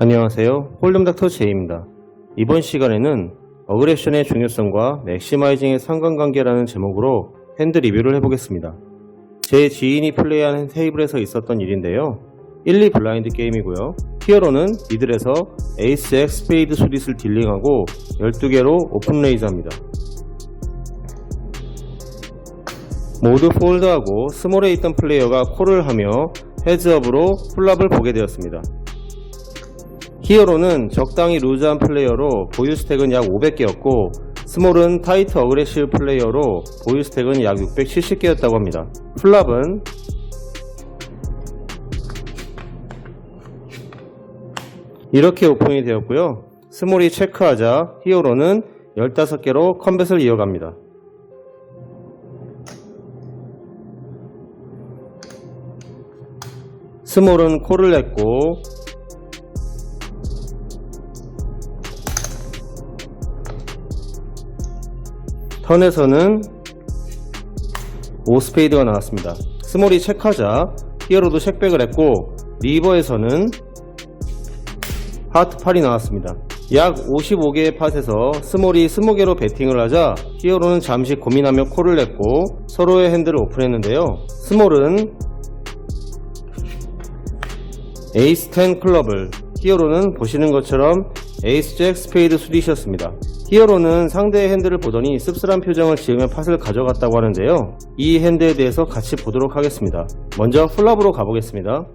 안녕하세요. 홀덤닥터 제이입니다. 이번 시간에는 어그레션의 중요성과 맥시마이징의 상관관계라는 제목으로 핸드 리뷰를 해보겠습니다. 제 지인이 플레이하는 테이블에서 있었던 일인데요. 1, 2 블라인드 게임이고요. 히어로는 미들에서 에이스 엑 스페이드 수릿을 딜링하고 12개로 오픈 레이즈합니다. 모두 폴드하고 스몰에 있던 플레이어가 콜을 하며 헤즈업으로 플랍을 보게 되었습니다. 히어로는 적당히 루즈한 플레이어로 보유 스택은 약 500개였고 스몰은 타이트 어그레시브 플레이어로 보유 스택은 약 670개였다고 합니다. 플랍은 이렇게 오픈이 되었고요. 스몰이 체크하자 히어로는 15개로 컴뱃을 이어갑니다. 스몰은 콜을 냈고 턴에서는 5스페이드가 나왔습니다. 스몰이 체크하자 히어로도 쉑백을 했고 리버에서는 하트 8이 나왔습니다. 약 55개의 팟에서 스몰이 20개로 배팅을 하자 히어로는 잠시 고민하며 콜을 냈고 서로의 핸드를 오픈했는데요. 스몰은 에이스 10 클럽을, 히어로는 보시는 것처럼 에이스 잭 스페이드 수릿이었습니다. 히어로는 상대의 핸드를 보더니 씁쓸한 표정을 지으며 팟을 가져갔다고 하는데요. 이 핸드에 대해서 같이 보도록 하겠습니다. 먼저 플랍으로 가보겠습니다.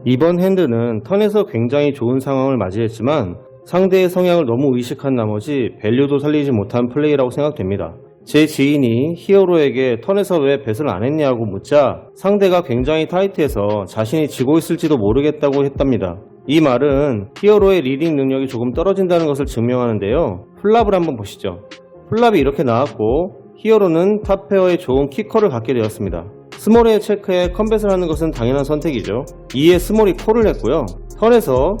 이번 핸드는 턴에서 굉장히 좋은 상황을 맞이했지만 상대의 성향을 너무 의식한 나머지 밸류도 살리지 못한 플레이라고 생각됩니다. 제 지인이 히어로에게 턴에서 왜 뱃을 안 했냐고 묻자 상대가 굉장히 타이트해서 자신이 지고 있을지도 모르겠다고 했답니다. 이 말은 히어로의 리딩 능력이 조금 떨어진다는 것을 증명하는데요. 플랍을 한번 보시죠. 플랍이 이렇게 나왔고 히어로는 탑페어에 좋은 키커를 갖게 되었습니다. 스몰의 체크에 컴뱃을 하는 것은 당연한 선택이죠. 이에 스몰이 콜을 했고요. 턴에서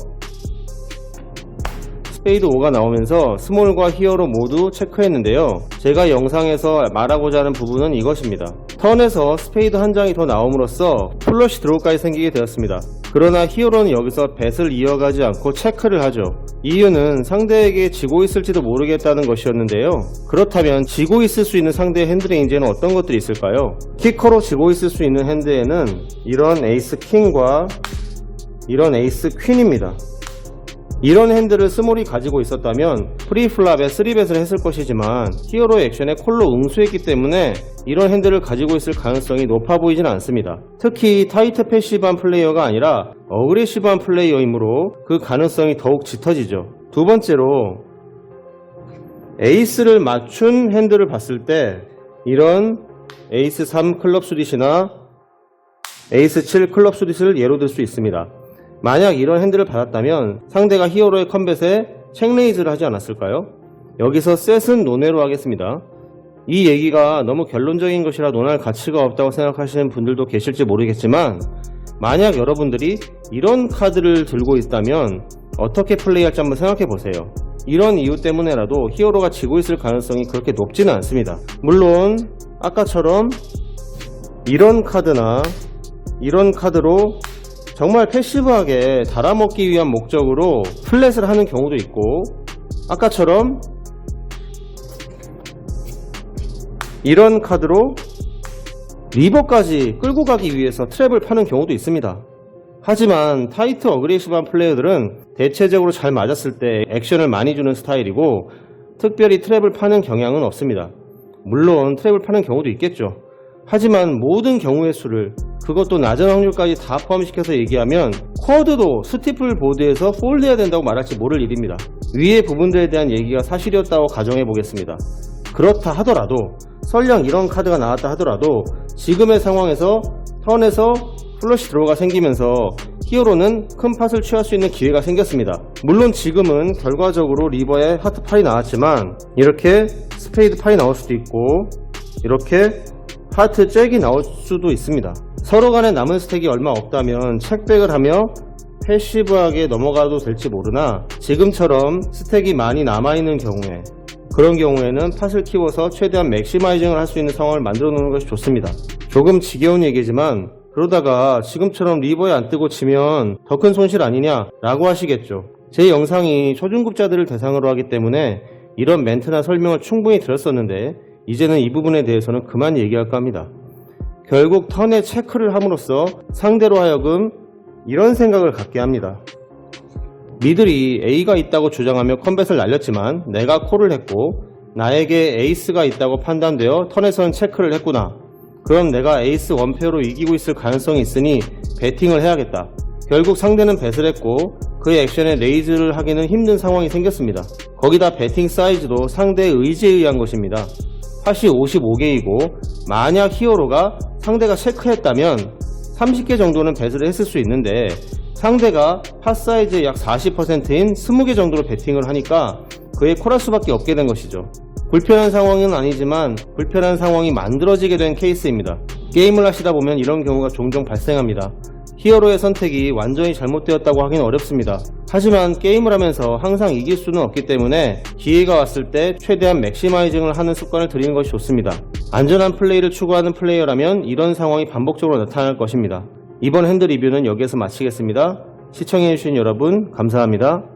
스페이드 5가 나오면서 스몰과 히어로 모두 체크했는데요. 제가 영상에서 말하고자 하는 부분은 이것입니다. 턴에서 스페이드 한 장이 더 나옴으로써 플러시 드로우까지 생기게 되었습니다. 그러나 히어로는 여기서 뱃을 이어가지 않고 체크를 하죠. 이유는 상대에게 지고 있을지도 모르겠다는 것이었는데요. 그렇다면 지고 있을 수 있는 상대의 핸드레인지에는 어떤 것들이 있을까요? 키커로 지고 있을 수 있는 핸드에는 이런 에이스 킹과 이런 에이스 퀸입니다. 이런 핸드를 스몰이 가지고 있었다면 프리플랍에 3벳을 했을 것이지만 히어로의 액션에 콜로 응수했기 때문에 이런 핸드를 가지고 있을 가능성이 높아 보이진 않습니다. 특히 타이트 패시브한 플레이어가 아니라 어그레시브한 플레이어이므로 그 가능성이 더욱 짙어지죠. 두 번째로 에이스를 맞춘 핸드를 봤을 때 이런 에이스 3 클럽 수릿이나 에이스 7 클럽 수릿을 예로 들 수 있습니다. 만약 이런 핸드를 받았다면 상대가 히어로의 컴뱃에 책레이즈를 하지 않았을까요? 여기서 셋은 논외로 하겠습니다. 이 얘기가 너무 결론적인 것이라 논할 가치가 없다고 생각하시는 분들도 계실지 모르겠지만 만약 여러분들이 이런 카드를 들고 있다면 어떻게 플레이할지 한번 생각해 보세요. 이런 이유 때문에라도 히어로가 지고 있을 가능성이 그렇게 높지는 않습니다. 물론 아까처럼 이런 카드나 이런 카드로 정말 패시브하게 달아먹기 위한 목적으로 플랫을 하는 경우도 있고 아까처럼 이런 카드로 리버까지 끌고 가기 위해서 트랩을 파는 경우도 있습니다. 하지만 타이트 어그레시브한 플레이어들은 대체적으로 잘 맞았을 때 액션을 많이 주는 스타일이고 특별히 트랩을 파는 경향은 없습니다. 물론 트랩을 파는 경우도 있겠죠. 하지만 모든 경우의 수를 그것도 낮은 확률까지 다 포함시켜서 얘기하면 쿼드도 스티플 보드에서 폴드해야 된다고 말할지 모를 일입니다. 위의 부분들에 대한 얘기가 사실이었다고 가정해 보겠습니다. 그렇다 하더라도 설령 이런 카드가 나왔다 하더라도 지금의 상황에서 턴에서 플러시 드로우가 생기면서 히어로는 큰 팟을 취할 수 있는 기회가 생겼습니다. 물론 지금은 결과적으로 리버에 하트 8이 나왔지만 이렇게 스페이드 8이 나올 수도 있고 이렇게 하트 잭이 나올 수도 있습니다. 서로 간에 남은 스택이 얼마 없다면 책백을 하며 패시브하게 넘어가도 될지 모르나 지금처럼 스택이 많이 남아있는 경우에 그런 경우에는 팟을 키워서 최대한 맥시마이징을 할 수 있는 상황을 만들어 놓는 것이 좋습니다. 조금 지겨운 얘기지만 그러다가 지금처럼 리버에 안 뜨고 치면 더 큰 손실 아니냐 라고 하시겠죠. 제 영상이 초중급자들을 대상으로 하기 때문에 이런 멘트나 설명을 충분히 드렸었는데 이제는 이 부분에 대해서는 그만 얘기할까 합니다. 결국 턴에 체크를 함으로써 상대로 하여금 이런 생각을 갖게 합니다. 미들이 A가 있다고 주장하며 컴뱃을 날렸지만 내가 콜을 했고 나에게 에이스가 있다고 판단되어 턴에선 체크를 했구나. 그럼 내가 에이스 원페어로 이기고 있을 가능성이 있으니 배팅을 해야겠다. 결국 상대는 뱃을 했고 그의 액션에 레이즈를 하기는 힘든 상황이 생겼습니다. 거기다 배팅 사이즈도 상대의 의지에 의한 것입니다. 팟이 55개이고 만약 히어로가 상대가 체크했다면 30개 정도는 뱃을 했을 수 있는데 상대가 팟 사이즈의 약 40%인 20개 정도로 배팅을 하니까 그의 콜할 수밖에 없게 된 것이죠. 불편한 상황은 아니지만 불편한 상황이 만들어지게 된 케이스입니다. 게임을 하시다 보면 이런 경우가 종종 발생합니다. 히어로의 선택이 완전히 잘못되었다고 하긴 어렵습니다. 하지만 게임을 하면서 항상 이길 수는 없기 때문에 기회가 왔을 때 최대한 맥시마이징을 하는 습관을 들이는 것이 좋습니다. 안전한 플레이를 추구하는 플레이어라면 이런 상황이 반복적으로 나타날 것입니다. 이번 핸드 리뷰는 여기에서 마치겠습니다. 시청해주신 여러분 감사합니다.